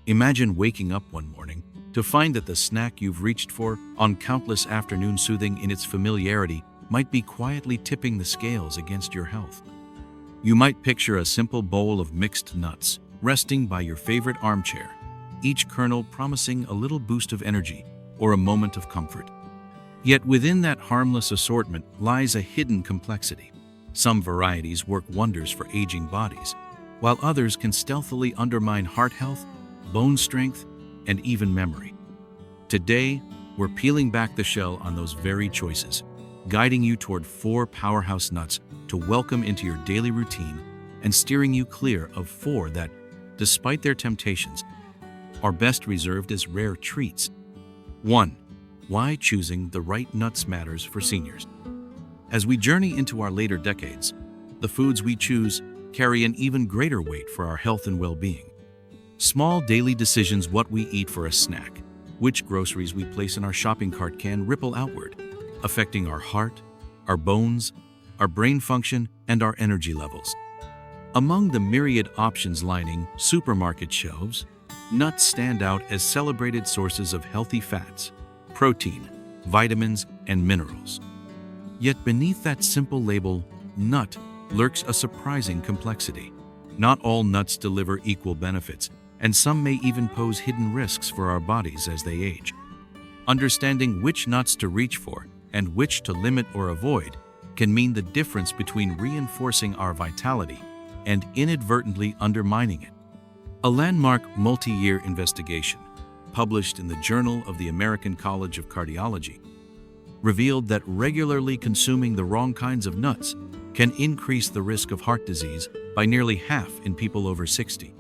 Imagine waking up one morning to find that the snack you've reached for on countless afternoons, soothing in its familiarity, might be quietly tipping the scales against your health. You might picture a simple bowl of mixed nuts resting by your favorite armchair, each kernel promising a little boost of energy or a moment of comfort. Yet within that harmless assortment lies a hidden complexity. Some varieties work wonders for aging bodies, while others can stealthily undermine heart health, bone strength, and even memory. Today, we're peeling back the shell on those very choices, guiding you toward 4 powerhouse nuts to welcome into your daily routine and steering you clear of 4 that, despite their temptations, are best reserved as rare treats. 1. Why choosing the right nuts matters for seniors. As we journey into our later decades, the foods we choose carry an even greater weight for our health and well-being. Small daily decisions, what we eat for a snack, which groceries we place in our shopping cart, can ripple outward, affecting our heart, our bones, our brain function, and our energy levels. Among the myriad options lining supermarket shelves, nuts stand out as celebrated sources of healthy fats, protein, vitamins, and minerals. Yet beneath that simple label, nut, lurks a surprising complexity. Not all nuts deliver equal benefits, and some may even pose hidden risks for our bodies as they age. Understanding which nuts to reach for and which to limit or avoid can mean the difference between reinforcing our vitality and inadvertently undermining it. A landmark multi-year investigation, published in the Journal of the American College of Cardiology, revealed that regularly consuming the wrong kinds of nuts can increase the risk of heart disease by nearly half in people over 60.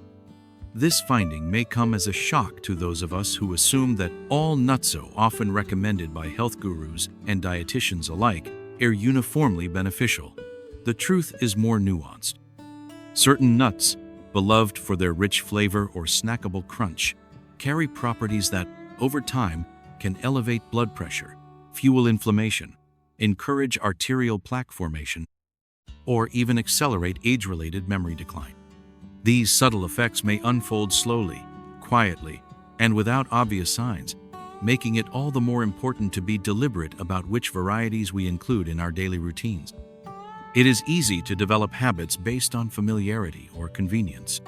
This finding may come as a shock to those of us who assume that all nuts, so often recommended by health gurus and dietitians alike, are uniformly beneficial. The truth is more nuanced. Certain nuts, beloved for their rich flavor or snackable crunch, carry properties that, over time, can elevate blood pressure, fuel inflammation, encourage arterial plaque formation, or even accelerate age-related memory decline. These subtle effects may unfold slowly, quietly, and without obvious signs, making it all the more important to be deliberate about which varieties we include in our daily routines. It is easy to develop habits based on familiarity or convenience.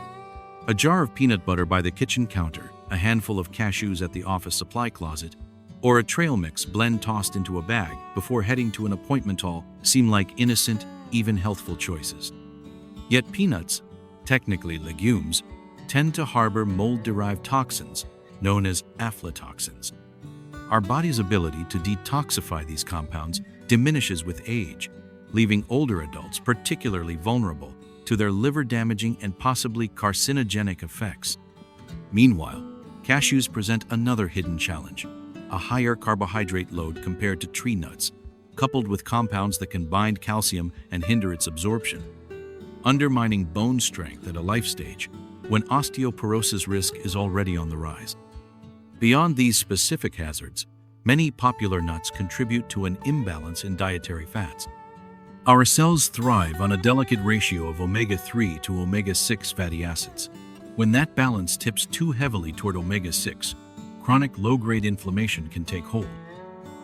A jar of peanut butter by the kitchen counter, a handful of cashews at the office supply closet, or a trail mix blend tossed into a bag before heading to an appointment all seem like innocent, even healthful choices. Yet peanuts, technically legumes, tend to harbor mold-derived toxins known as aflatoxins. Our body's ability to detoxify these compounds diminishes with age, leaving older adults particularly vulnerable to their liver-damaging and possibly carcinogenic effects. Meanwhile, cashews present another hidden challenge: a higher carbohydrate load compared to tree nuts, coupled with compounds that can bind calcium and hinder its absorption, undermining bone strength at a life stage when osteoporosis risk is already on the rise. Beyond these specific hazards, many popular nuts contribute to an imbalance in dietary fats. Our cells thrive on a delicate ratio of omega-3 to omega-6 fatty acids. When that balance tips too heavily toward omega-6, chronic low-grade inflammation can take hold.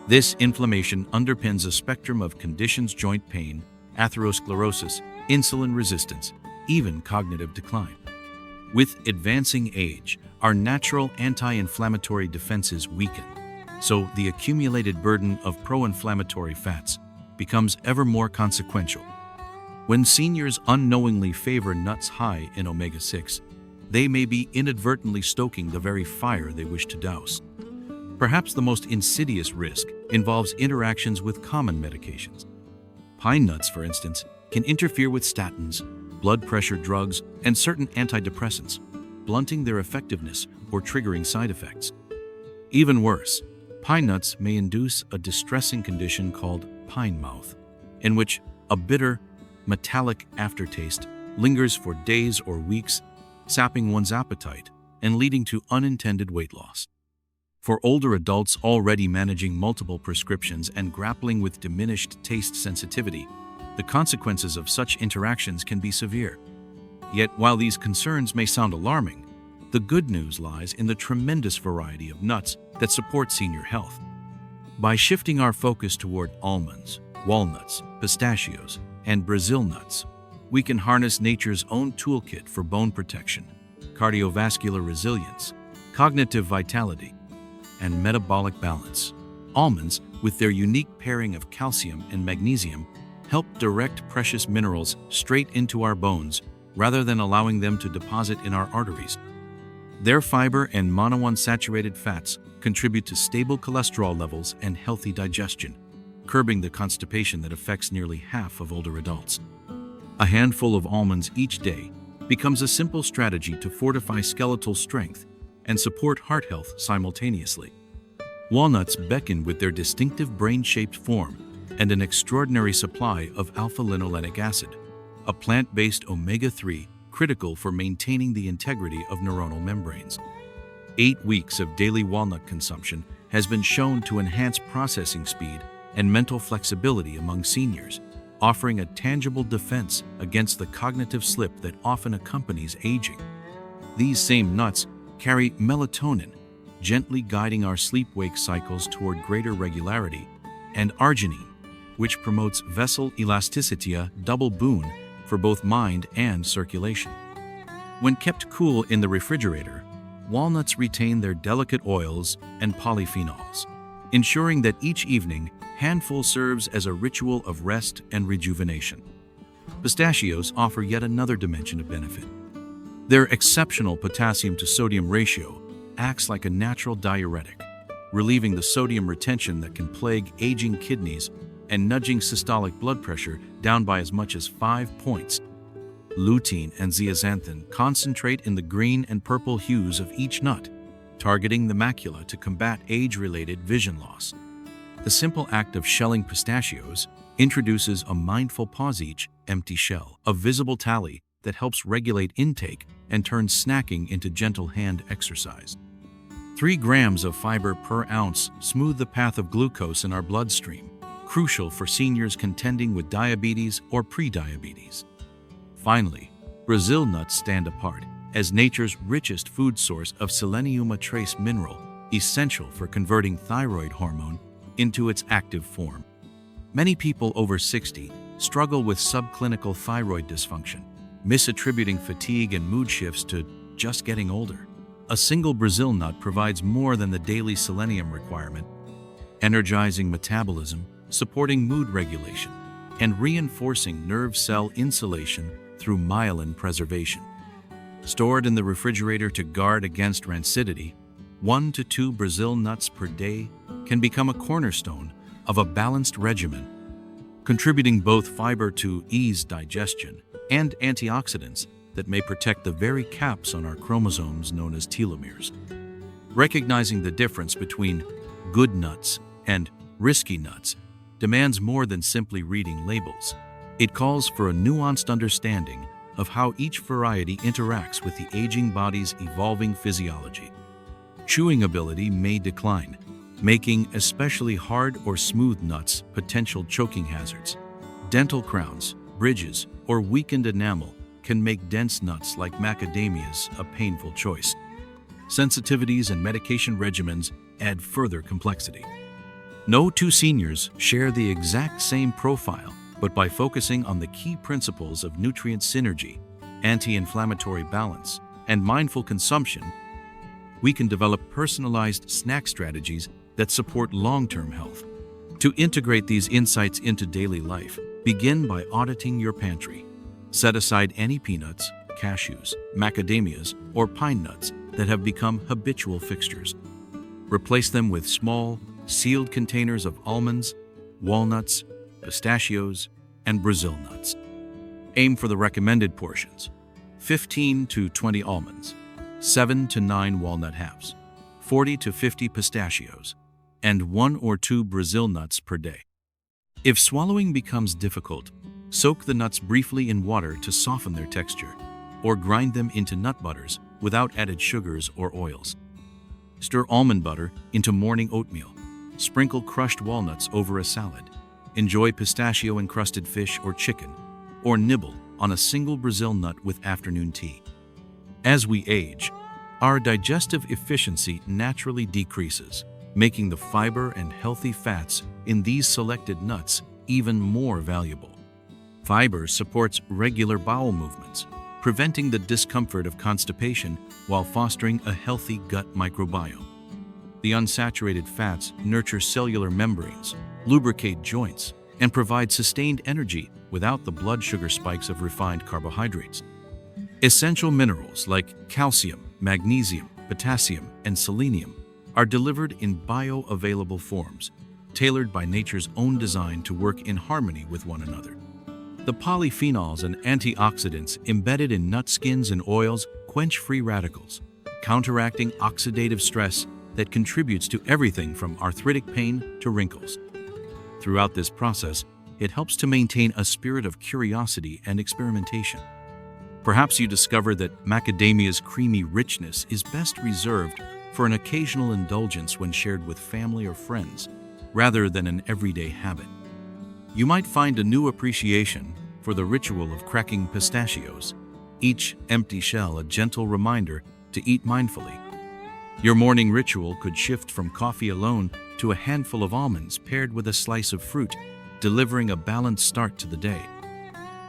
This inflammation underpins a spectrum of conditions: joint pain, atherosclerosis, insulin resistance, even cognitive decline. With advancing age, our natural anti-inflammatory defenses weaken, so the accumulated burden of pro-inflammatory fats becomes ever more consequential. When seniors unknowingly favor nuts high in omega-6, they may be inadvertently stoking the very fire they wish to douse. Perhaps the most insidious risk involves interactions with common medications. Pine nuts, for instance, can interfere with statins, blood pressure drugs, and certain antidepressants, blunting their effectiveness or triggering side effects. Even worse, pine nuts may induce a distressing condition called pine mouth, in which a bitter, metallic aftertaste lingers for days or weeks, sapping one's appetite and leading to unintended weight loss. For older adults already managing multiple prescriptions and grappling with diminished taste sensitivity, the consequences of such interactions can be severe. Yet, while these concerns may sound alarming, The good news lies in the tremendous variety of nuts that support senior health. By shifting our focus toward almonds, walnuts, pistachios, and Brazil nuts, we can harness nature's own toolkit for bone protection, cardiovascular resilience, cognitive vitality, and metabolic balance. Almonds, with their unique pairing of calcium and magnesium, help direct precious minerals straight into our bones rather than allowing them to deposit in our arteries. Their fiber and monounsaturated fats contribute to stable cholesterol levels and healthy digestion, curbing the constipation that affects nearly half of older adults. A handful of almonds each day becomes a simple strategy to fortify skeletal strength and support heart health simultaneously. Walnuts beckon with their distinctive brain-shaped form and an extraordinary supply of alpha-linolenic acid, a plant-based omega-3 critical for maintaining the integrity of neuronal membranes. 8 weeks of daily walnut consumption has been shown to enhance processing speed and mental flexibility among seniors, offering a tangible defense against the cognitive slip that often accompanies aging. These same nuts carry melatonin, gently guiding our sleep-wake cycles toward greater regularity, and arginine, which promotes vessel elasticity, a double boon for both mind and circulation. When kept cool in the refrigerator, walnuts retain their delicate oils and polyphenols, ensuring that each evening, handful serves as a ritual of rest and rejuvenation. Pistachios offer yet another dimension of benefit. Their exceptional potassium to sodium ratio acts like a natural diuretic, relieving the sodium retention that can plague aging kidneys and nudging systolic blood pressure down by as much as 5 points. Lutein and zeaxanthin concentrate in the green and purple hues of each nut, targeting the macula to combat age-related vision loss. The simple act of shelling pistachios introduces a mindful pause, each empty shell, a visible tally that helps regulate intake and turns snacking into gentle hand exercise. 3 grams of fiber per ounce smooth the path of glucose in our bloodstream, crucial for seniors contending with diabetes or prediabetes. Finally, Brazil nuts stand apart as nature's richest food source of selenium, a trace mineral essential for converting thyroid hormone into its active form. Many people over 60 struggle with subclinical thyroid dysfunction, misattributing fatigue and mood shifts to just getting older. A single Brazil nut provides more than the daily selenium requirement, energizing metabolism, supporting mood regulation, and reinforcing nerve cell insulation through myelin preservation. Stored in the refrigerator to guard against rancidity, 1 to 2 Brazil nuts per day can become a cornerstone of a balanced regimen, contributing both fiber to ease digestion and antioxidants that may protect the very caps on our chromosomes known as telomeres. Recognizing the difference between good nuts and risky nuts demands more than simply reading labels. It calls for a nuanced understanding of how each variety interacts with the aging body's evolving physiology. Chewing ability may decline, making especially hard or smooth nuts potential choking hazards. Dental crowns, bridges, or weakened enamel can make dense nuts like macadamias a painful choice. Sensitivities and medication regimens add further complexity. No 2 seniors share the exact same profile, but by focusing on the key principles of nutrient synergy, anti-inflammatory balance, and mindful consumption, we can develop personalized snack strategies that support long-term health. To integrate these insights into daily life, begin by auditing your pantry. Set aside any peanuts, cashews, macadamias, or pine nuts that have become habitual fixtures. Replace them with small, sealed containers of almonds, walnuts, pistachios, and Brazil nuts. Aim for the recommended portions: 15 to 20 almonds, 7 to 9 walnut halves, 40 to 50 pistachios, and 1 or 2 Brazil nuts per day. If swallowing becomes difficult, soak the nuts briefly in water to soften their texture, or grind them into nut butters without added sugars or oils. Stir almond butter into morning oatmeal. Sprinkle crushed walnuts over a salad. Enjoy pistachio-encrusted fish or chicken, or nibble on a single Brazil nut with afternoon tea. As we age, our digestive efficiency naturally decreases, making the fiber and healthy fats in these selected nuts even more valuable. Fiber supports regular bowel movements, preventing the discomfort of constipation while fostering a healthy gut microbiome. The unsaturated fats nurture cellular membranes, lubricate joints, and provide sustained energy without the blood sugar spikes of refined carbohydrates. Essential minerals like calcium, magnesium, potassium, and selenium are delivered in bioavailable forms, tailored by nature's own design to work in harmony with one another. The polyphenols and antioxidants embedded in nut skins and oils quench free radicals, counteracting oxidative stress that contributes to everything from arthritic pain to wrinkles. Throughout this process, it helps to maintain a spirit of curiosity and experimentation. Perhaps you discover that macadamia's creamy richness is best reserved for an occasional indulgence when shared with family or friends, rather than an everyday habit. You might find a new appreciation for the ritual of cracking pistachios, each empty shell a gentle reminder to eat mindfully. Your morning ritual could shift from coffee alone to a handful of almonds paired with a slice of fruit, delivering a balanced start to the day.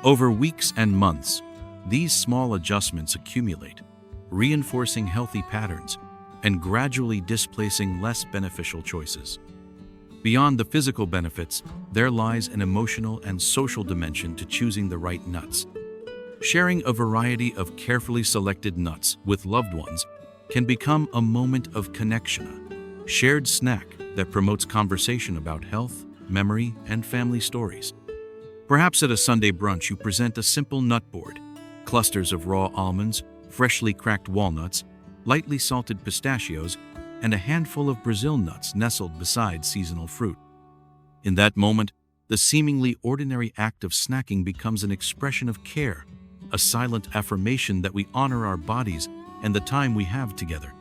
Over weeks and months, these small adjustments accumulate, reinforcing healthy patterns and gradually displacing less beneficial choices. Beyond the physical benefits, there lies an emotional and social dimension to choosing the right nuts. Sharing a variety of carefully selected nuts with loved ones can become a moment of connection, a shared snack that promotes conversation about health, memory, and family stories. Perhaps at a Sunday brunch you present a simple nut board, clusters of raw almonds, freshly cracked walnuts, lightly salted pistachios, and a handful of Brazil nuts nestled beside seasonal fruit. In that moment, the seemingly ordinary act of snacking becomes an expression of care, a silent affirmation that we honor our bodies and the time we have together.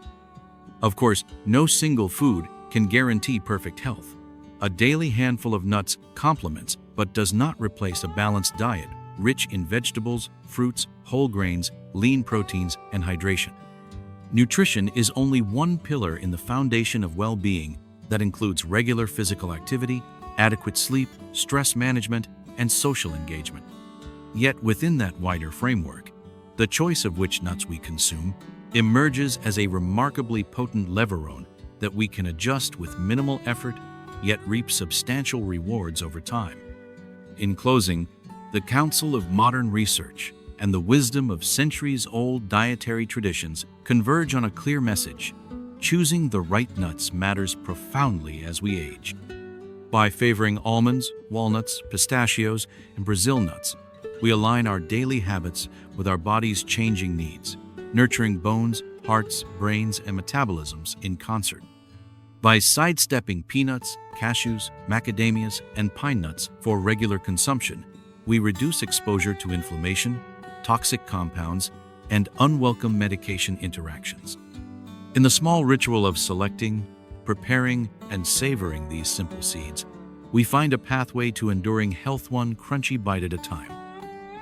Of course, no single food can guarantee perfect health. A daily handful of nuts complements but does not replace a balanced diet rich in vegetables, fruits, whole grains, lean proteins, and hydration. Nutrition is only one pillar in the foundation of well-being that includes regular physical activity, adequate sleep, stress management, and social engagement. Yet within that wider framework, the choice of which nuts we consume emerges as a remarkably potent leveron that we can adjust with minimal effort, yet reap substantial rewards over time. In closing, the counsel of modern research and the wisdom of centuries-old dietary traditions converge on a clear message: choosing the right nuts matters profoundly as we age. By favoring almonds, walnuts, pistachios, and Brazil nuts, we align our daily habits with our body's changing needs, nurturing bones, hearts, brains, and metabolisms in concert. By sidestepping peanuts, cashews, macadamias, and pine nuts for regular consumption, we reduce exposure to inflammation, toxic compounds, and unwelcome medication interactions. In the small ritual of selecting, preparing, and savoring these simple seeds, we find a pathway to enduring health one crunchy bite at a time.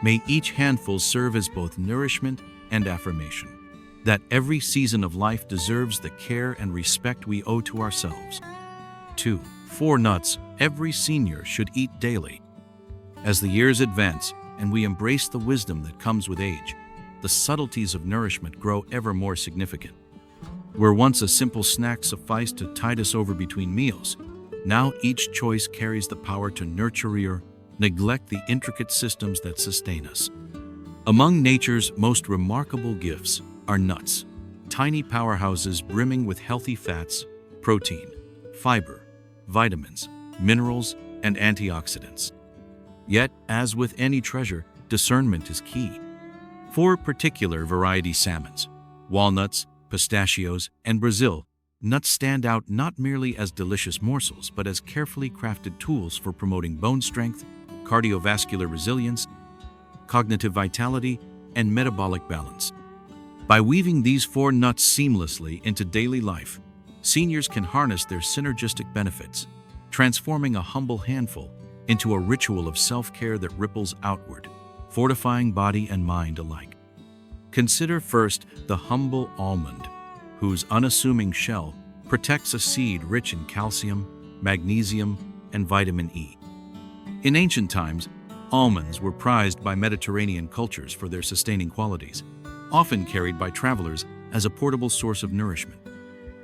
May each handful serve as both nourishment and affirmation that every season of life deserves the care and respect we owe to ourselves. 2. 4 nuts every senior should eat daily. As the years advance and we embrace the wisdom that comes with age, the subtleties of nourishment grow ever more significant. Where once a simple snack sufficed to tide us over between meals, now each choice carries the power to nurture or neglect the intricate systems that sustain us. Among nature's most remarkable gifts are nuts, tiny powerhouses brimming with healthy fats, protein, fiber, vitamins, minerals, and antioxidants. Yet, as with any treasure, discernment is key. 4 particular variety salmons, walnuts, pistachios, and Brazil nuts stand out not merely as delicious morsels but as carefully crafted tools for promoting bone strength, cardiovascular resilience, cognitive vitality, and metabolic balance. By weaving these 4 nuts seamlessly into daily life, seniors can harness their synergistic benefits, transforming a humble handful into a ritual of self-care that ripples outward, fortifying body and mind alike. Consider first the humble almond, whose unassuming shell protects a seed rich in calcium, magnesium, and vitamin E. In ancient times, almonds were prized by Mediterranean cultures for their sustaining qualities, often carried by travelers as a portable source of nourishment.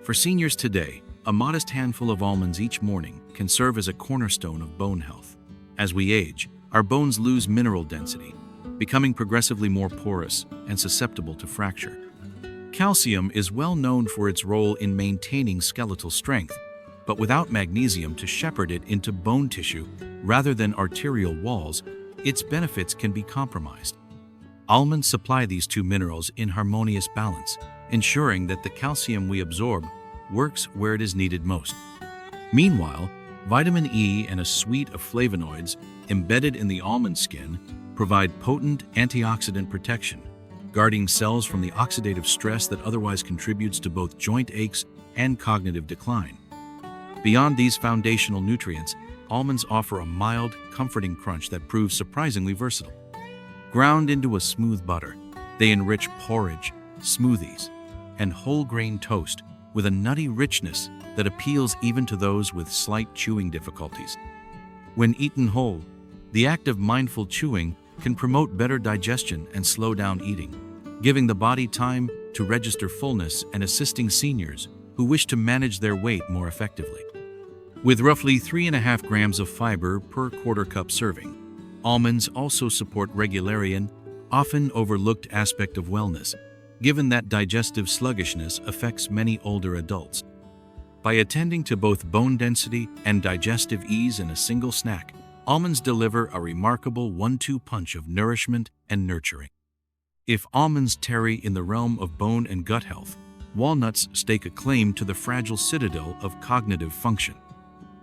For seniors today, a modest handful of almonds each morning can serve as a cornerstone of bone health. As we age, our bones lose mineral density, becoming progressively more porous and susceptible to fracture. Calcium is well known for its role in maintaining skeletal strength, but without magnesium to shepherd it into bone tissue rather than arterial walls, its benefits can be compromised. Almonds supply these two minerals in harmonious balance, ensuring that the calcium we absorb works where it is needed most. Meanwhile, vitamin E and a suite of flavonoids embedded in the almond skin provide potent antioxidant protection, guarding cells from the oxidative stress that otherwise contributes to both joint aches and cognitive decline. Beyond these foundational nutrients, almonds offer a mild, comforting crunch that proves surprisingly versatile. Ground into a smooth butter, they enrich porridge, smoothies, and whole-grain toast with a nutty richness that appeals even to those with slight chewing difficulties. When eaten whole, the act of mindful chewing can promote better digestion and slow down eating, giving the body time to register fullness and assisting seniors who wish to manage their weight more effectively. With roughly 3.5 grams of fiber per quarter cup serving, almonds also support regularian, often overlooked aspect of wellness, given that digestive sluggishness affects many older adults. By attending to both bone density and digestive ease in a single snack, almonds deliver a remarkable 1-2 punch of nourishment and nurturing. If almonds tarry in the realm of bone and gut health, walnuts stake a claim to the fragile citadel of cognitive function.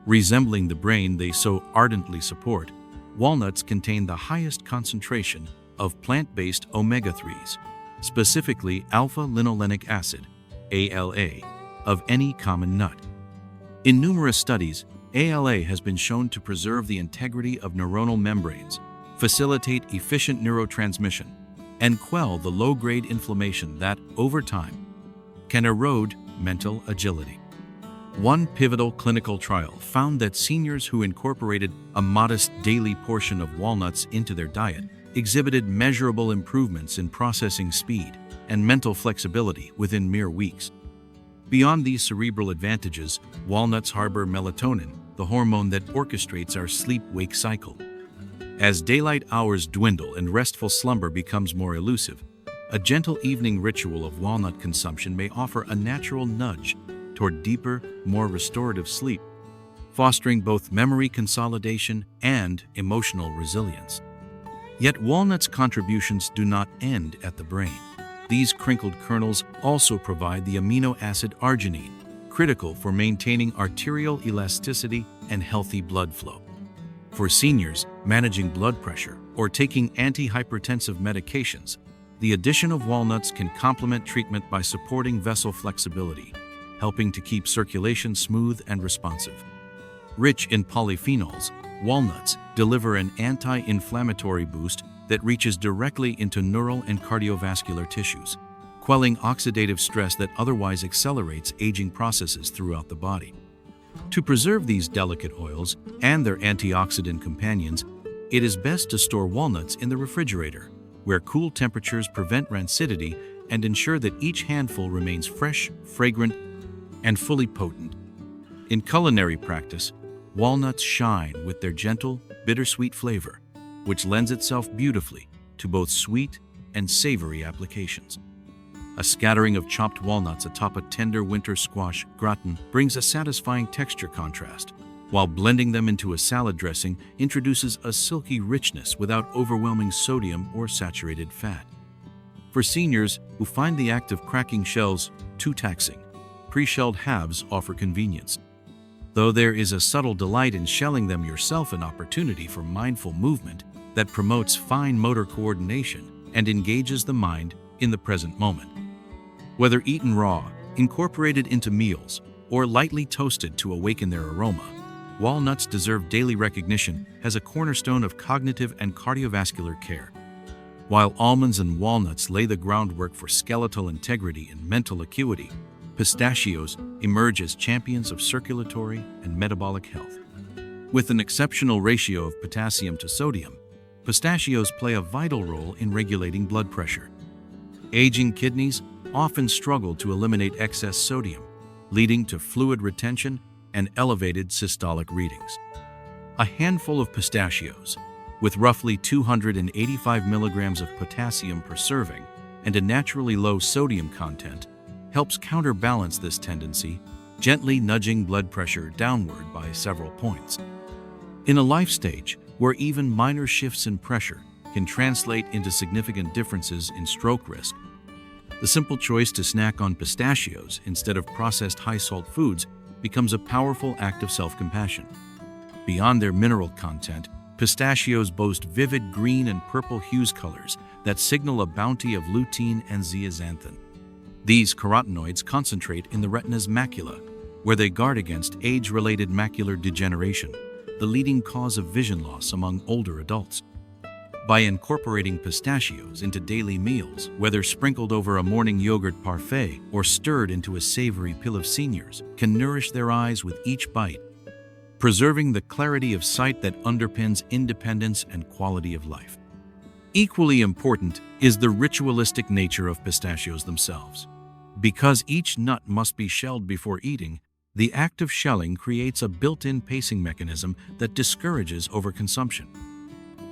Resembling the brain they so ardently support, walnuts contain the highest concentration of plant-based omega-3s, specifically alpha-linolenic acid, ALA, of any common nut. In numerous studies, ALA has been shown to preserve the integrity of neuronal membranes, facilitate efficient neurotransmission, and quell the low-grade inflammation that, over time, can erode mental agility. One pivotal clinical trial found that seniors who incorporated a modest daily portion of walnuts into their diet exhibited measurable improvements in processing speed and mental flexibility within mere weeks. Beyond these cerebral advantages, walnuts harbor melatonin, the hormone that orchestrates our sleep-wake cycle. As daylight hours dwindle and restful slumber becomes more elusive, a gentle evening ritual of walnut consumption may offer a natural nudge toward deeper, more restorative sleep, fostering both memory consolidation and emotional resilience. Yet walnuts' contributions do not end at the brain. These crinkled kernels also provide the amino acid arginine, critical for maintaining arterial elasticity and healthy blood flow. For seniors managing blood pressure or taking antihypertensive medications, the addition of walnuts can complement treatment by supporting vessel flexibility, helping to keep circulation smooth and responsive. Rich in polyphenols, walnuts deliver an anti-inflammatory boost that reaches directly into neural and cardiovascular tissues, quelling oxidative stress that otherwise accelerates aging processes throughout the body. To preserve these delicate oils and their antioxidant companions, it is best to store walnuts in the refrigerator, where cool temperatures prevent rancidity and ensure that each handful remains fresh, fragrant, and fully potent. In culinary practice, walnuts shine with their gentle, bittersweet flavor, which lends itself beautifully to both sweet and savory applications. A scattering of chopped walnuts atop a tender winter squash gratin brings a satisfying texture contrast, while blending them into a salad dressing introduces a silky richness without overwhelming sodium or saturated fat. For seniors who find the act of cracking shells too taxing, pre-shelled halves offer convenience. Though there is a subtle delight in shelling them yourself, an opportunity for mindful movement that promotes fine motor coordination and engages the mind in the present moment. Whether eaten raw, incorporated into meals, or lightly toasted to awaken their aroma, walnuts deserve daily recognition as a cornerstone of cognitive and cardiovascular care. While almonds and walnuts lay the groundwork for skeletal integrity and mental acuity, pistachios emerge as champions of circulatory and metabolic health. With an exceptional ratio of potassium to sodium, pistachios play a vital role in regulating blood pressure. Aging kidneys often struggle to eliminate excess sodium, leading to fluid retention and elevated systolic readings. A handful of pistachios, with roughly 285 milligrams of potassium per serving and a naturally low sodium content, helps counterbalance this tendency, gently nudging blood pressure downward by several points. In a life stage where even minor shifts in pressure can translate into significant differences in stroke risk, the simple choice to snack on pistachios instead of processed high-salt foods becomes a powerful act of self-compassion. Beyond their mineral content, pistachios boast vivid green and purple hues colors that signal a bounty of lutein and zeaxanthin. These carotenoids concentrate in the retina's macula, where they guard against age-related macular degeneration, the leading cause of vision loss among older adults. By incorporating pistachios into daily meals, whether sprinkled over a morning yogurt parfait or stirred into a savory pill, of seniors can nourish their eyes with each bite, preserving the clarity of sight that underpins independence and quality of life. Equally important is the ritualistic nature of pistachios themselves. Because each nut must be shelled before eating, the act of shelling creates a built-in pacing mechanism that discourages overconsumption.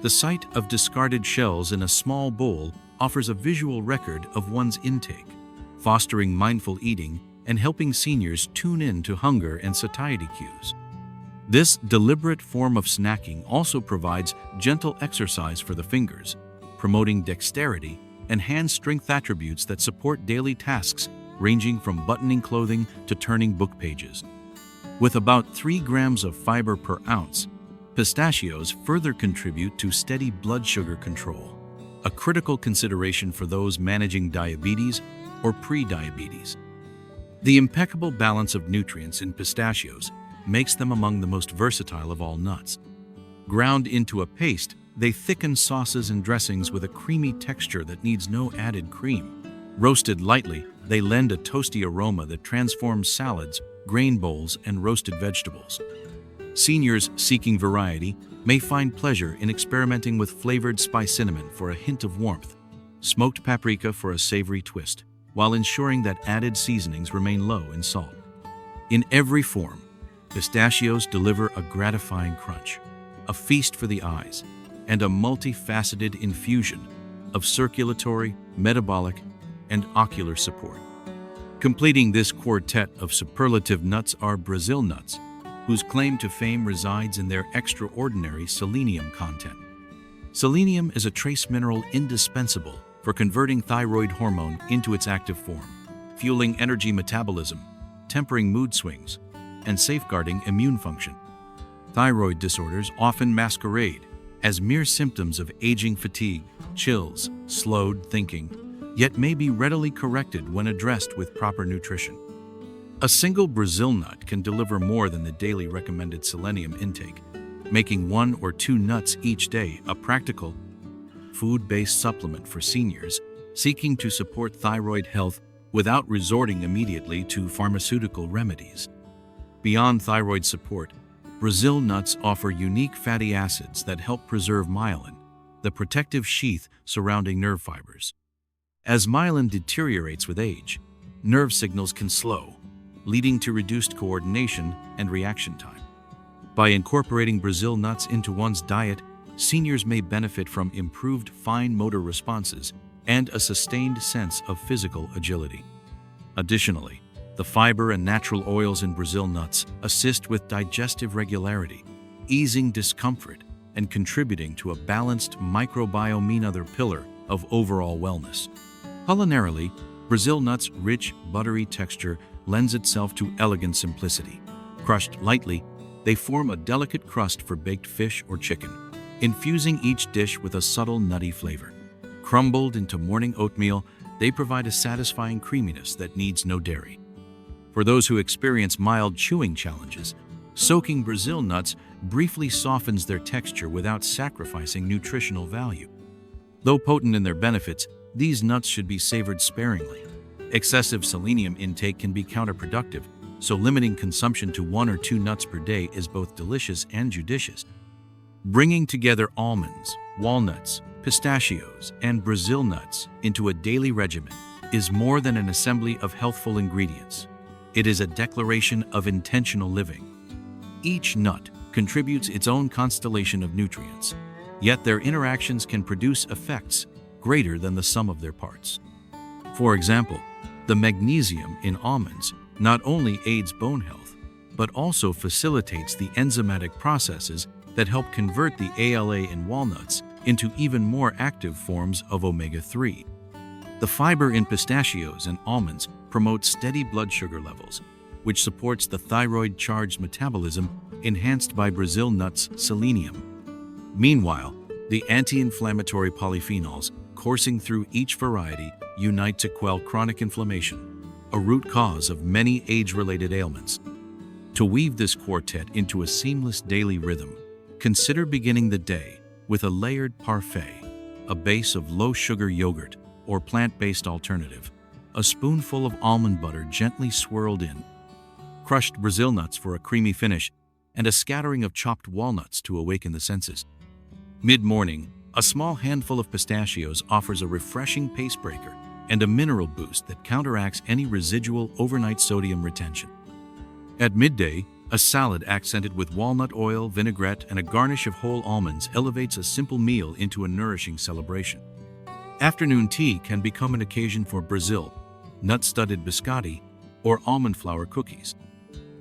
The sight of discarded shells in a small bowl offers a visual record of one's intake, fostering mindful eating and helping seniors tune in to hunger and satiety cues. This deliberate form of snacking also provides gentle exercise for the fingers, promoting dexterity and hand strength, attributes that support daily tasks ranging from buttoning clothing to turning book pages. With about 3 grams of fiber per ounce, pistachios further contribute to steady blood sugar control, a critical consideration for those managing diabetes or pre-diabetes. The impeccable balance of nutrients in pistachios makes them among the most versatile of all nuts. Ground into a paste, they thicken sauces and dressings with a creamy texture that needs no added cream. Roasted lightly, they lend a toasty aroma that transforms salads, grain bowls, and roasted vegetables. Seniors seeking variety may find pleasure in experimenting with flavored spice cinnamon for a hint of warmth, smoked paprika for a savory twist, while ensuring that added seasonings remain low in salt. In every form, pistachios deliver a gratifying crunch, a feast for the eyes, and a multifaceted infusion of circulatory, metabolic, and ocular support. Completing this quartet of superlative nuts are Brazil nuts, whose claim to fame resides in their extraordinary selenium content. Selenium is a trace mineral indispensable for converting thyroid hormone into its active form, fueling energy metabolism, tempering mood swings, and safeguarding immune function. Thyroid disorders often masquerade as mere symptoms of aging fatigue, chills, slowed thinking, yet may be readily corrected when addressed with proper nutrition. A single Brazil nut can deliver more than the daily recommended selenium intake, making 1 or 2 nuts each day a practical, food-based supplement for seniors seeking to support thyroid health without resorting immediately to pharmaceutical remedies. Beyond thyroid support, Brazil nuts offer unique fatty acids that help preserve myelin, the protective sheath surrounding nerve fibers. As myelin deteriorates with age, nerve signals can slow, leading to reduced coordination and reaction time. By incorporating Brazil nuts into one's diet, seniors may benefit from improved fine motor responses and a sustained sense of physical agility. Additionally, the fiber and natural oils in Brazil nuts assist with digestive regularity, easing discomfort and contributing to a balanced microbiome, another pillar of overall wellness. Culinarily, Brazil nuts' rich, buttery texture lends itself to elegant simplicity. Crushed lightly, they form a delicate crust for baked fish or chicken, infusing each dish with a subtle nutty flavor. Crumbled into morning oatmeal, they provide a satisfying creaminess that needs no dairy. For those who experience mild chewing challenges, soaking Brazil nuts briefly softens their texture without sacrificing nutritional value. Though potent in their benefits, these nuts should be savored sparingly, Excessive selenium intake can be counterproductive, so limiting consumption to 1 or 2 nuts per day is both delicious and judicious. Bringing together almonds, walnuts, pistachios, and Brazil nuts into a daily regimen is more than an assembly of healthful ingredients. It is a declaration of intentional living. Each nut contributes its own constellation of nutrients, yet their interactions can produce effects greater than the sum of their parts. For example, the magnesium in almonds not only aids bone health, but also facilitates the enzymatic processes that help convert the ALA in walnuts into even more active forms of omega-3. The fiber in pistachios and almonds promotes steady blood sugar levels, which supports the thyroid-charged metabolism enhanced by Brazil nuts' selenium. Meanwhile, the anti-inflammatory polyphenols coursing through each variety unite to quell chronic inflammation, a root cause of many age-related ailments. To weave this quartet into a seamless daily rhythm, consider beginning the day with a layered parfait, a base of low-sugar yogurt or plant-based alternative, a spoonful of almond butter gently swirled in, crushed Brazil nuts for a creamy finish, and a scattering of chopped walnuts to awaken the senses. Mid-morning, a small handful of pistachios offers a refreshing pace breaker and a mineral boost that counteracts any residual overnight sodium retention. At midday, a salad accented with walnut oil, vinaigrette, and a garnish of whole almonds elevates a simple meal into a nourishing celebration. Afternoon tea can become an occasion for Brazil, nut-studded biscotti, or almond flour cookies.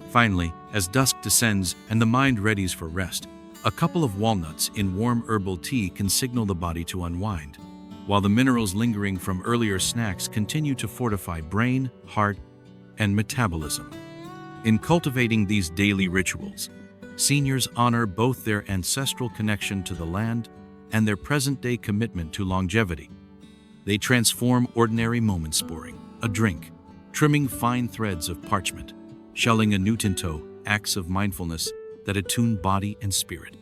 Finally, as dusk descends and the mind readies for rest, a couple of walnuts in warm herbal tea can signal the body to unwind, while the minerals lingering from earlier snacks continue to fortify brain, heart, and metabolism. In cultivating these daily rituals, seniors honor both their ancestral connection to the land and their present-day commitment to longevity. They transform ordinary moments pouring a drink, trimming fine threads of parchment, shelling a new tinto, acts of mindfulness that attune body and spirit.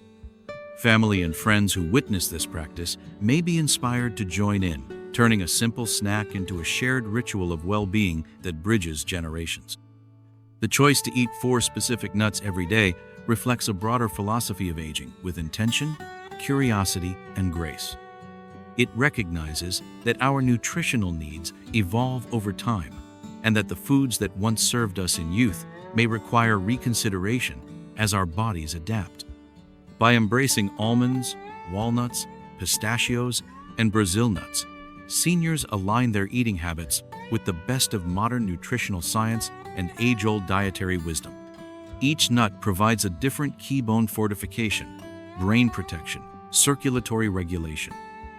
Family and friends who witness this practice may be inspired to join in, turning a simple snack into a shared ritual of well-being that bridges generations. The choice to eat 4 specific nuts every day reflects a broader philosophy of aging with intention, curiosity, and grace. It recognizes that our nutritional needs evolve over time, and that the foods that once served us in youth may require reconsideration as our bodies adapt. By embracing almonds, walnuts, pistachios, and Brazil nuts, seniors align their eating habits with the best of modern nutritional science and age-old dietary wisdom. Each nut provides a different key: bone fortification, brain protection, circulatory regulation,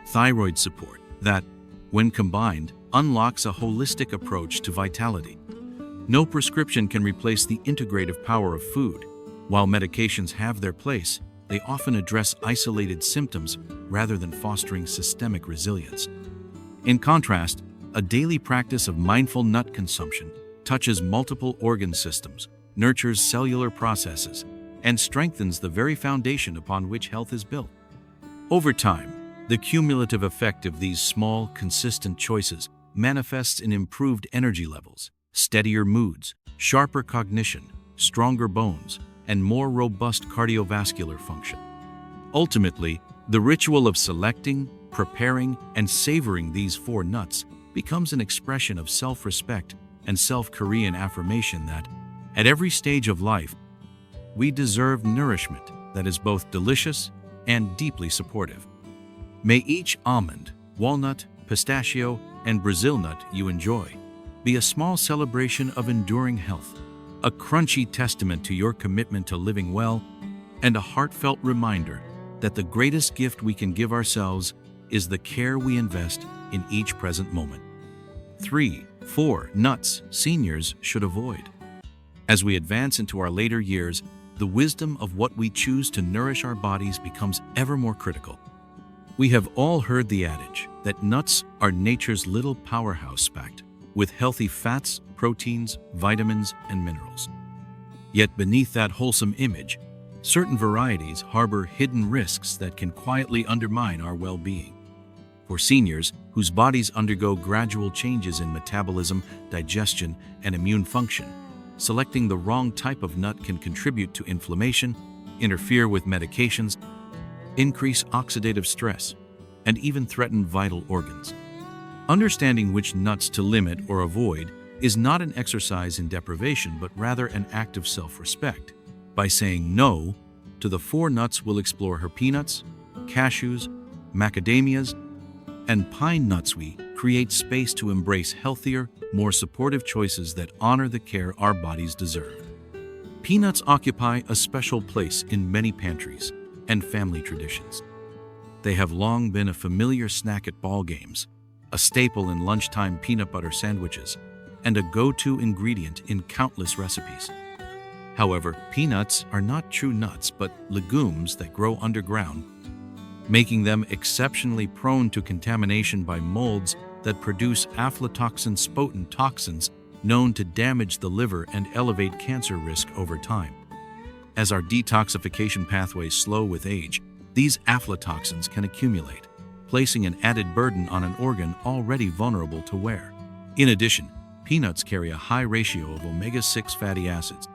thyroid support that, when combined, unlocks a holistic approach to vitality. No prescription can replace the integrative power of food. While medications have their place, they often address isolated symptoms rather than fostering systemic resilience. In contrast, a daily practice of mindful nut consumption touches multiple organ systems, nurtures cellular processes, and strengthens the very foundation upon which health is built. Over time, the cumulative effect of these small, consistent choices manifests in improved energy levels, steadier moods, sharper cognition, stronger bones, and more robust cardiovascular function. Ultimately, the ritual of selecting, preparing, and savoring these 4 nuts becomes an expression of self-respect and self-Korean affirmation that, at every stage of life, we deserve nourishment that is both delicious and deeply supportive. May each almond, walnut, pistachio, and Brazil nut you enjoy be a small celebration of enduring health, a crunchy testament to your commitment to living well, and a heartfelt reminder that the greatest gift we can give ourselves is the care we invest in each present moment. 4 nuts seniors should avoid. As we advance into our later years, the wisdom of what we choose to nourish our bodies becomes ever more critical. We have all heard the adage that nuts are nature's little powerhouse packed with healthy fats, proteins, vitamins, and minerals. Yet beneath that wholesome image, certain varieties harbor hidden risks that can quietly undermine our well-being. For seniors, whose bodies undergo gradual changes in metabolism, digestion, and immune function. Selecting the wrong type of nut can contribute to inflammation, interfere with medications, increase oxidative stress, and even threaten vital organs. Understanding which nuts to limit or avoid is not an exercise in deprivation, but rather an act of self-respect. By saying no to the 4 nuts we'll explore her peanuts, cashews, macadamias, and pine nuts, we create space to embrace healthier, more supportive choices that honor the care our bodies deserve. Peanuts occupy a special place in many pantries and family traditions. They have long been a familiar snack at ball games, a staple in lunchtime peanut butter sandwiches, and a go-to ingredient in countless recipes. However, peanuts are not true nuts but legumes that grow underground, making them exceptionally prone to contamination by molds that produce aflatoxin-spotent toxins known to damage the liver and elevate cancer risk over time. As our detoxification pathways slow with age, these aflatoxins can accumulate, placing an added burden on an organ already vulnerable to wear. In addition, peanuts carry a high ratio of omega-6 fatty acids.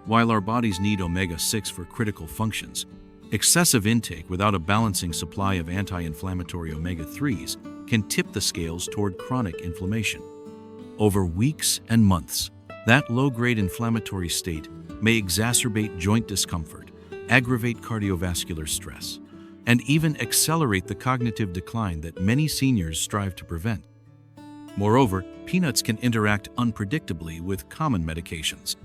While our bodies need omega-6 for critical functions, excessive intake without a balancing supply of anti-inflammatory omega-3s can tip the scales toward chronic inflammation. Over weeks and months, that low-grade inflammatory state may exacerbate joint discomfort, aggravate cardiovascular stress, and even accelerate the cognitive decline that many seniors strive to prevent. Moreover, peanuts can interact unpredictably with common medications.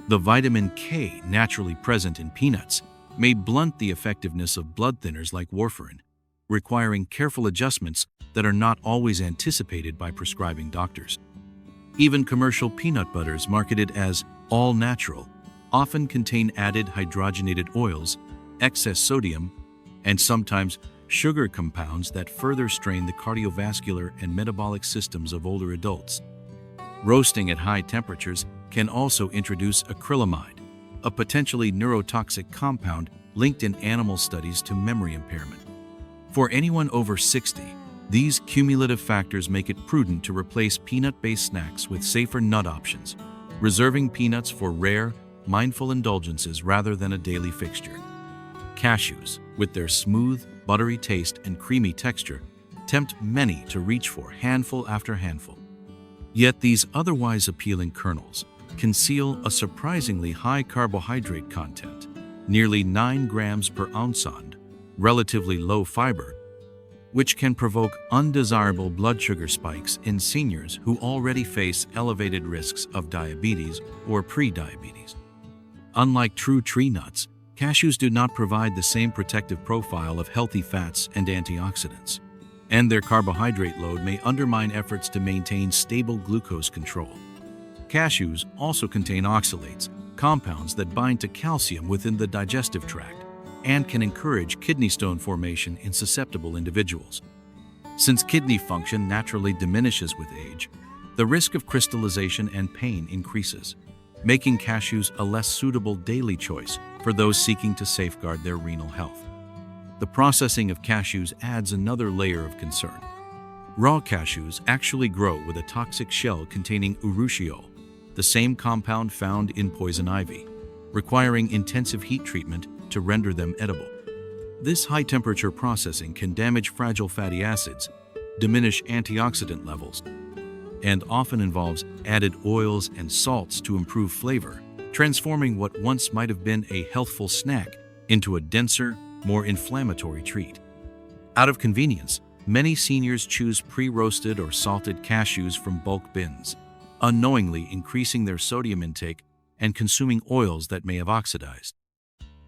The vitamin K naturally present in peanuts may blunt the effectiveness of blood thinners like warfarin, requiring careful adjustments that are not always anticipated by prescribing doctors. Even commercial peanut butters marketed as all-natural often contain added hydrogenated oils, excess sodium, and sometimes sugar compounds that further strain the cardiovascular and metabolic systems of older adults. Roasting at high temperatures can also introduce acrylamide, a potentially neurotoxic compound linked in animal studies to memory impairment. For anyone over 60, these cumulative factors make it prudent to replace peanut-based snacks with safer nut options, reserving peanuts for rare, mindful indulgences rather than a daily fixture. Cashews, with their smooth, buttery taste and creamy texture, tempt many to reach for handful after handful. Yet these otherwise appealing kernels conceal a surprisingly high carbohydrate content, nearly 9 grams per ounce, and relatively low fiber, which can provoke undesirable blood sugar spikes in seniors who already face elevated risks of diabetes or pre-diabetes. Unlike true tree nuts, cashews do not provide the same protective profile of healthy fats and antioxidants, and their carbohydrate load may undermine efforts to maintain stable glucose control. Cashews also contain oxalates, compounds that bind to calcium within the digestive tract, and can encourage kidney stone formation in susceptible individuals. Since kidney function naturally diminishes with age, the risk of crystallization and pain increases, making cashews a less suitable daily choice for those seeking to safeguard their renal health. The processing of cashews adds another layer of concern. Raw cashews actually grow with a toxic shell containing urushiol, the same compound found in poison ivy, requiring intensive heat treatment to render them edible. This high-temperature processing can damage fragile fatty acids, diminish antioxidant levels, and often involves added oils and salts to improve flavor, transforming what once might have been a healthful snack into a denser, more inflammatory treat. Out of convenience, many seniors choose pre-roasted or salted cashews from bulk bins, unknowingly increasing their sodium intake and consuming oils that may have oxidized.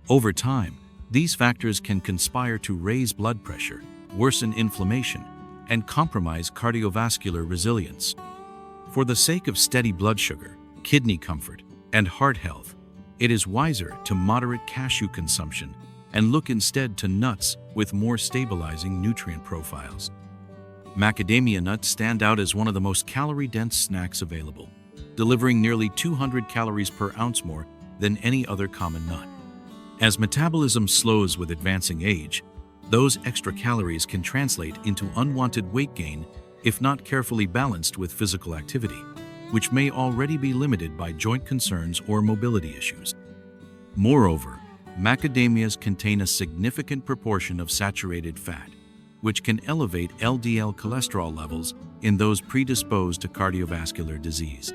Over time, these factors can conspire to raise blood pressure, worsen inflammation, and compromise cardiovascular resilience. For the sake of steady blood sugar, kidney comfort, and heart health, it is wiser to moderate cashew consumption and look instead to nuts with more stabilizing nutrient profiles. Macadamia nuts stand out as one of the most calorie-dense snacks available, delivering nearly 200 calories per ounce more than any other common nut. As metabolism slows with advancing age, Those extra calories can translate into unwanted weight gain if not carefully balanced with physical activity, which may already be limited by joint concerns or mobility issues. Moreover, macadamias contain a significant proportion of saturated fat, which can elevate LDL cholesterol levels in those predisposed to cardiovascular disease.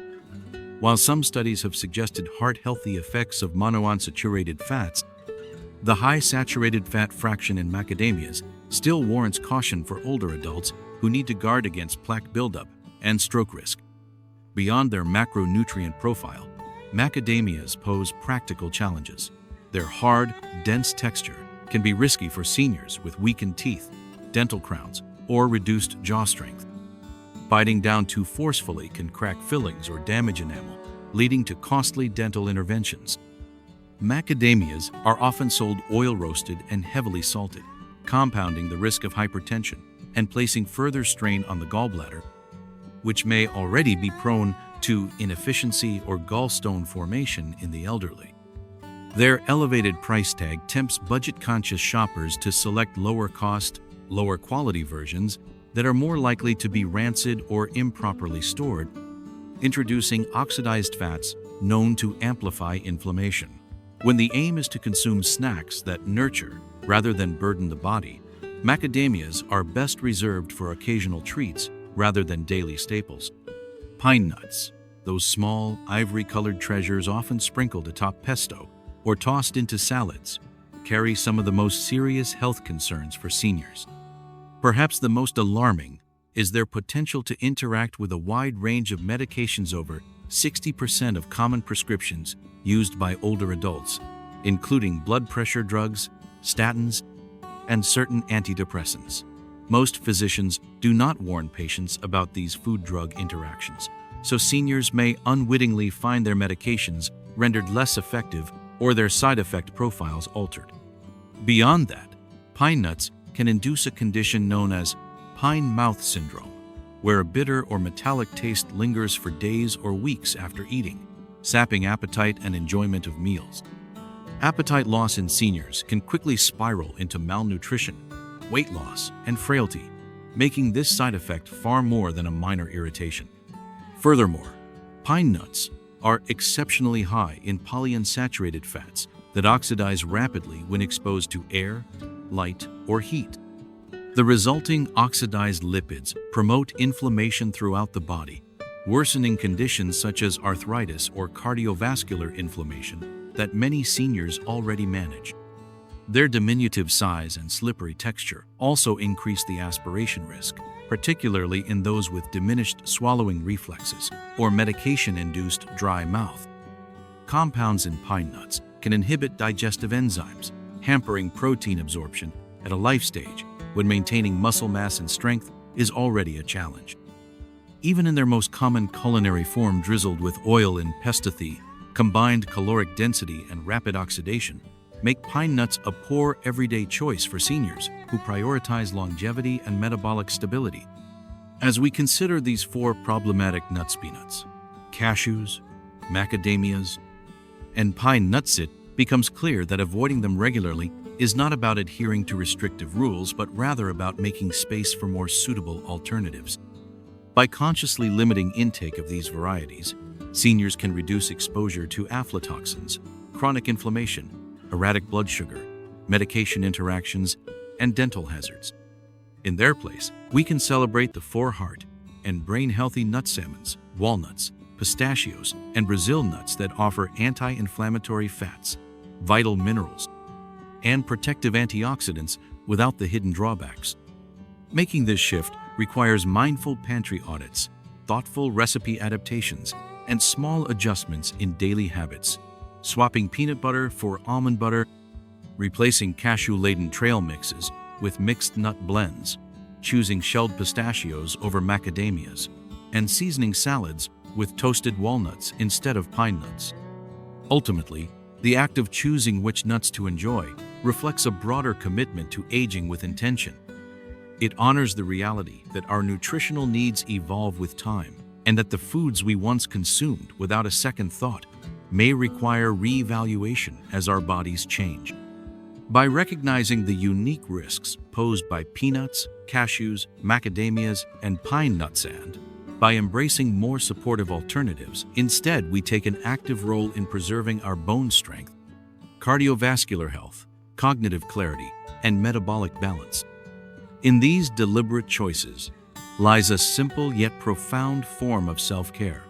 While some studies have suggested heart-healthy effects of monounsaturated fats, the high saturated fat fraction in macadamias still warrants caution for older adults who need to guard against plaque buildup and stroke risk. Beyond their macronutrient profile, macadamias pose practical challenges. Their hard, dense texture can be risky for seniors with weakened teeth, dental crowns, or reduced jaw strength. Biting down too forcefully can crack fillings or damage enamel, leading to costly dental interventions. Macadamias are often sold oil-roasted and heavily salted, compounding the risk of hypertension and placing further strain on the gallbladder, which may already be prone to inefficiency or gallstone formation in the elderly. Their elevated price tag tempts budget-conscious shoppers to select lower-cost, lower-quality versions that are more likely to be rancid or improperly stored, introducing oxidized fats known to amplify inflammation. When the aim is to consume snacks that nurture rather than burden the body, macadamias are best reserved for occasional treats rather than daily staples. Pine nuts, those small, ivory-colored treasures often sprinkled atop pesto or tossed into salads, carry some of the most serious health concerns for seniors. Perhaps the most alarming is their potential to interact with a wide range of medications. Over 60% of common prescriptions used by older adults, including blood pressure drugs, statins, and certain antidepressants. Most physicians do not warn patients about these food-drug interactions, so seniors may unwittingly find their medications rendered less effective or their side effect profiles altered. Beyond that, pine nuts can induce a condition known as pine mouth syndrome, where a bitter or metallic taste lingers for days or weeks after eating, sapping appetite and enjoyment of meals. Appetite loss in seniors can quickly spiral into malnutrition, weight loss, and frailty, making this side effect far more than a minor irritation. Furthermore, pine nuts are exceptionally high in polyunsaturated fats that oxidize rapidly when exposed to air, light, or heat. The resulting oxidized lipids promote inflammation throughout the body, worsening conditions such as arthritis or cardiovascular inflammation that many seniors already manage. Their diminutive size and slippery texture also increase the aspiration risk, particularly in those with diminished swallowing reflexes or medication-induced dry mouth. Compounds in pine nuts can inhibit digestive enzymes, hampering protein absorption at a life stage when maintaining muscle mass and strength is already a challenge. Even in their most common culinary form, drizzled with oil and pesticide, combined caloric density and rapid oxidation make pine nuts a poor everyday choice for seniors who prioritize longevity and metabolic stability. As we consider these four problematic nuts: peanuts, cashews, macadamias, and pine nuts, it becomes clear that avoiding them regularly is not about adhering to restrictive rules, but rather about making space for more suitable alternatives. By consciously limiting intake of these varieties, seniors can reduce exposure to aflatoxins, chronic inflammation, erratic blood sugar, medication interactions, and dental hazards. In their place, we can celebrate the four heart and brain-healthy nut salmons, walnuts, pistachios, and Brazil nuts that offer anti-inflammatory fats, vital minerals, and protective antioxidants without the hidden drawbacks. Making this shift requires mindful pantry audits, thoughtful recipe adaptations, and small adjustments in daily habits. Swapping peanut butter for almond butter, replacing cashew-laden trail mixes with mixed nut blends, choosing shelled pistachios over macadamias, and seasoning salads with toasted walnuts instead of pine nuts. Ultimately, the act of choosing which nuts to enjoy reflects a broader commitment to aging with intention. It honors the reality that our nutritional needs evolve with time, and that the foods we once consumed without a second thought may require re-evaluation as our bodies change. By recognizing the unique risks posed by peanuts, cashews, macadamias, and pine nut sand, by embracing more supportive alternatives, instead we take an active role in preserving our bone strength, cardiovascular health, cognitive clarity, and metabolic balance. In these deliberate choices lies a simple yet profound form of self-care,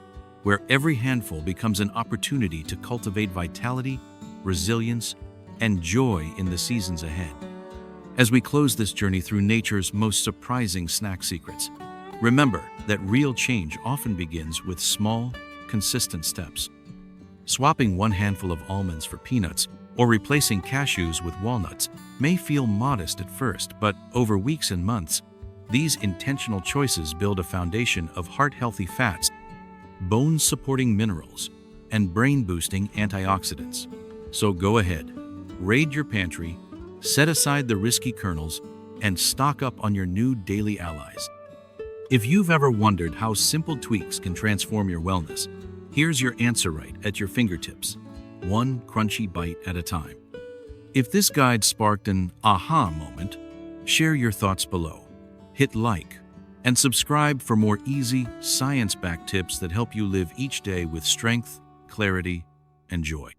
where every handful becomes an opportunity to cultivate vitality, resilience, and joy in the seasons ahead. As we close this journey through nature's most surprising snack secrets, remember that real change often begins with small, consistent steps. Swapping one handful of almonds for peanuts or replacing cashews with walnuts may feel modest at first, but over weeks and months, these intentional choices build a foundation of heart-healthy fats, bone-supporting minerals, and brain-boosting antioxidants. So go ahead, raid your pantry, set aside the risky kernels, and stock up on your new daily allies. If you've ever wondered how simple tweaks can transform your wellness, here's your answer right at your fingertips, one crunchy bite at a time. If this guide sparked an aha moment, share your thoughts below. Hit like and subscribe for more easy, science-backed tips that help you live each day with strength, clarity, and joy.